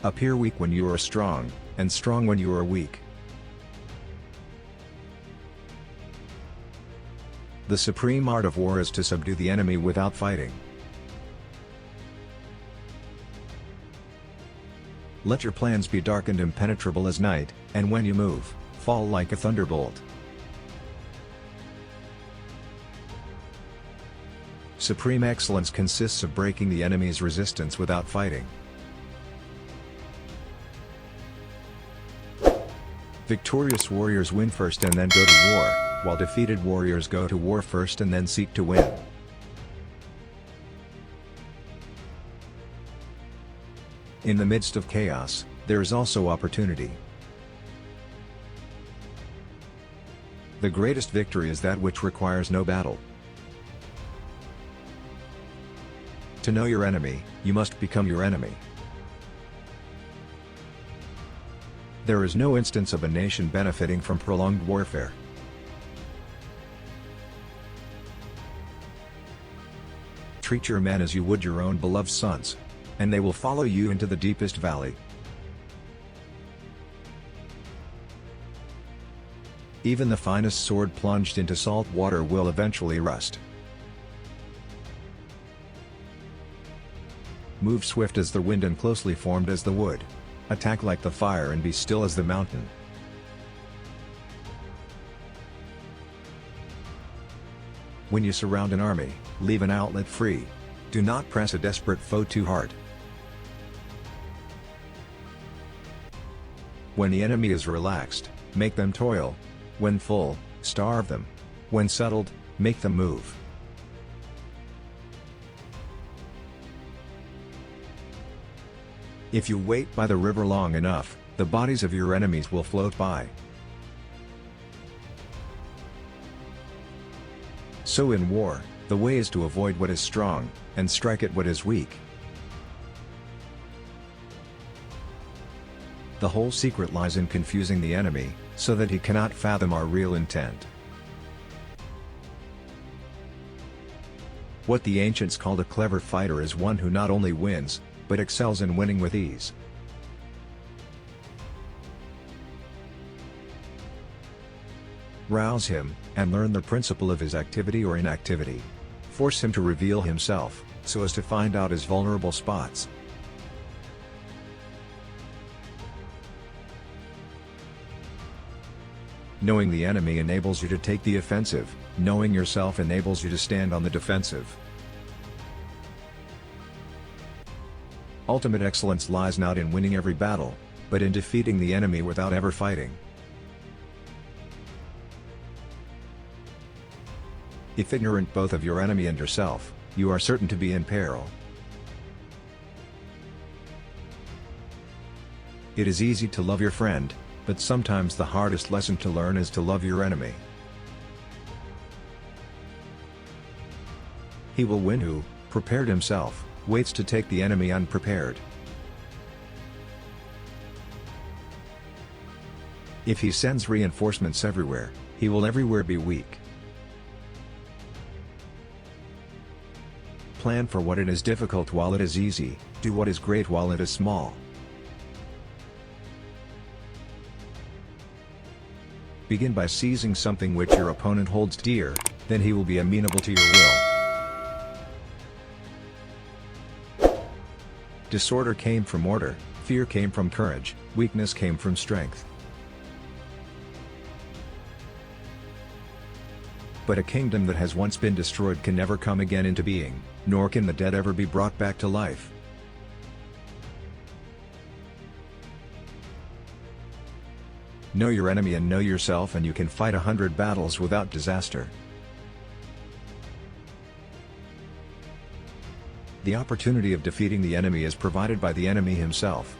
Appear weak when you are strong, and strong when you are weak. The supreme art of war is to subdue the enemy without fighting. Let your plans be dark and impenetrable as night, and when you move, fall like a thunderbolt. Supreme excellence consists of breaking the enemy's resistance without fighting. Victorious warriors win first and then go to war, while defeated warriors go to war first and then seek to win. In the midst of chaos, there is also opportunity. The greatest victory is that which requires no battle. To know your enemy, you must become your enemy. There is no instance of a nation benefiting from prolonged warfare. Treat your men as you would your own beloved sons, and they will follow you into the deepest valley. Even the finest sword plunged into salt water will eventually rust. Move swift as the wind and closely formed as the wood. Attack like the fire and be still as the mountain. When you surround an army, leave an outlet free. Do not press a desperate foe too hard. When the enemy is relaxed, make them toil. When full, starve them. When settled, make them move. If you wait by the river long enough, the bodies of your enemies will float by. So in war, the way is to avoid what is strong, and strike at what is weak. The whole secret lies in confusing the enemy, so that he cannot fathom our real intent. What the ancients called a clever fighter is one who not only wins, but excels in winning with ease. Rouse him, and learn the principle of his activity or inactivity. Force him to reveal himself, so as to find out his vulnerable spots. Knowing the enemy enables you to take the offensive, knowing yourself enables you to stand on the defensive. Ultimate excellence lies not in winning every battle, but in defeating the enemy without ever fighting. If ignorant both of your enemy and yourself, you are certain to be in peril. It is easy to love your friend, but sometimes the hardest lesson to learn is to love your enemy. He will win who, prepared himself, waits to take the enemy unprepared. If he sends reinforcements everywhere, he will everywhere be weak. Plan for what it is difficult while it is easy, do what is great while it is small. Begin by seizing something which your opponent holds dear, then he will be amenable to your will. Disorder came from order, fear came from courage, weakness came from strength. But a kingdom that has once been destroyed can never come again into being, nor can the dead ever be brought back to life. Know your enemy and know yourself, and you can fight 100 battles without disaster. The opportunity of defeating the enemy is provided by the enemy himself.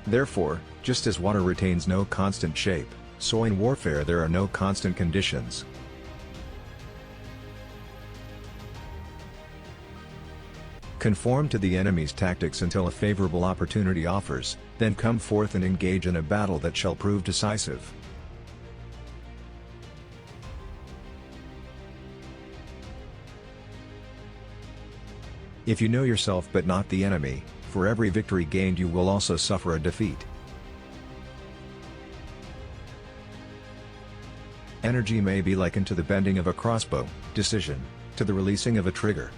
Therefore, just as water retains no constant shape, so in warfare there are no constant conditions. Conform to the enemy's tactics until a favorable opportunity offers, then come forth and engage in a battle that shall prove decisive. If you know yourself but not the enemy, for every victory gained you will also suffer a defeat. Energy may be likened to the bending of a crossbow, decision, to the releasing of a trigger.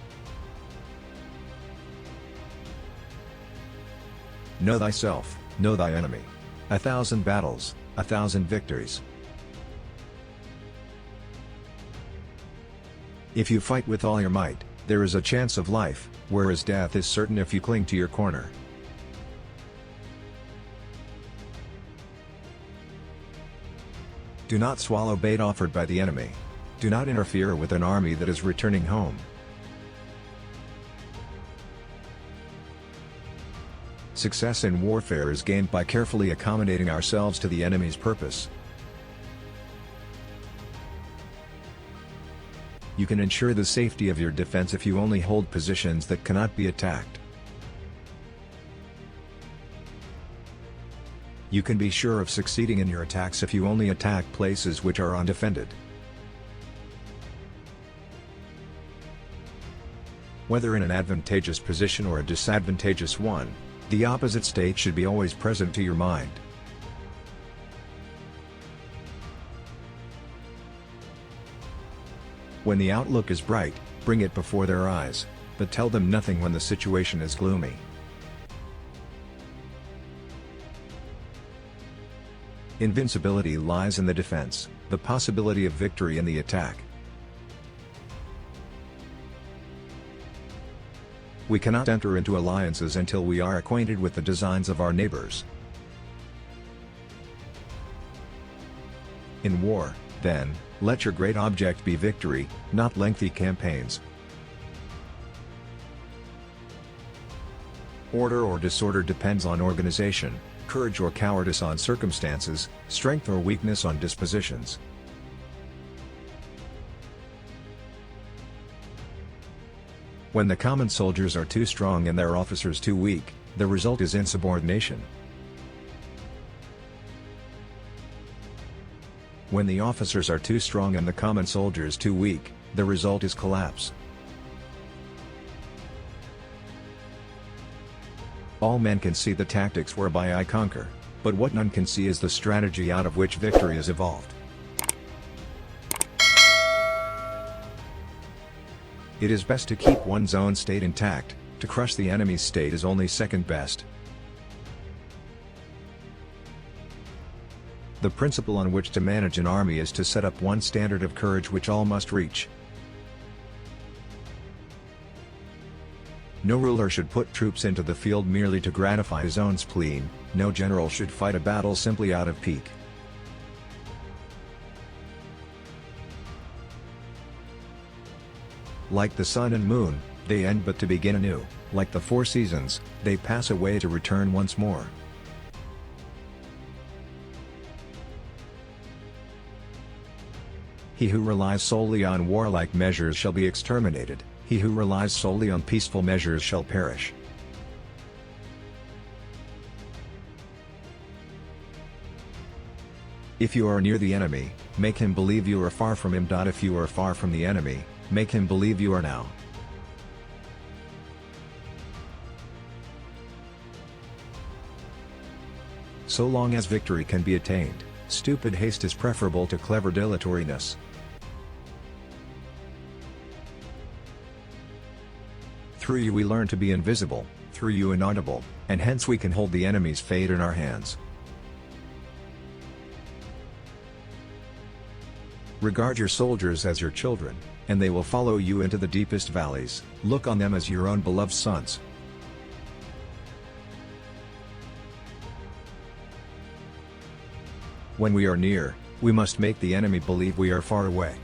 Know thyself, know thy enemy. 1,000 battles, 1,000 victories. If you fight with all your might, there is a chance of life, whereas death is certain if you cling to your corner. Do not swallow bait offered by the enemy. Do not interfere with an army that is returning home. Success in warfare is gained by carefully accommodating ourselves to the enemy's purpose. You can ensure the safety of your defense if you only hold positions that cannot be attacked. You can be sure of succeeding in your attacks if you only attack places which are undefended. Whether in an advantageous position or a disadvantageous one, the opposite state should be always present to your mind. When the outlook is bright, bring it before their eyes, but tell them nothing when the situation is gloomy. Invincibility lies in the defense, the possibility of victory in the attack. We cannot enter into alliances until we are acquainted with the designs of our neighbors. In war, then, let your great object be victory, not lengthy campaigns. Order or disorder depends on organization, courage or cowardice on circumstances, strength or weakness on dispositions. When the common soldiers are too strong and their officers too weak, the result is insubordination. When the officers are too strong and the common soldiers too weak, the result is collapse. All men can see the tactics whereby I conquer, but what none can see is the strategy out of which victory is evolved. It is best to keep one's own state intact, to crush the enemy's state is only second best. The principle on which to manage an army is to set up one standard of courage which all must reach. No ruler should put troops into the field merely to gratify his own spleen, no general should fight a battle simply out of pique. Like the sun and moon, they end but to begin anew, like the four seasons, they pass away to return once more. He who relies solely on warlike measures shall be exterminated, he who relies solely on peaceful measures shall perish. If you are near the enemy, make him believe you are far from him. If you are far from the enemy, make him believe you are now. So long as victory can be attained, stupid haste is preferable to clever dilatoriness. Through you we learn to be invisible, through you inaudible, and hence we can hold the enemy's fate in our hands. Regard your soldiers as your children, and they will follow you into the deepest valleys. Look on them as your own beloved sons. When we are near, we must make the enemy believe we are far away.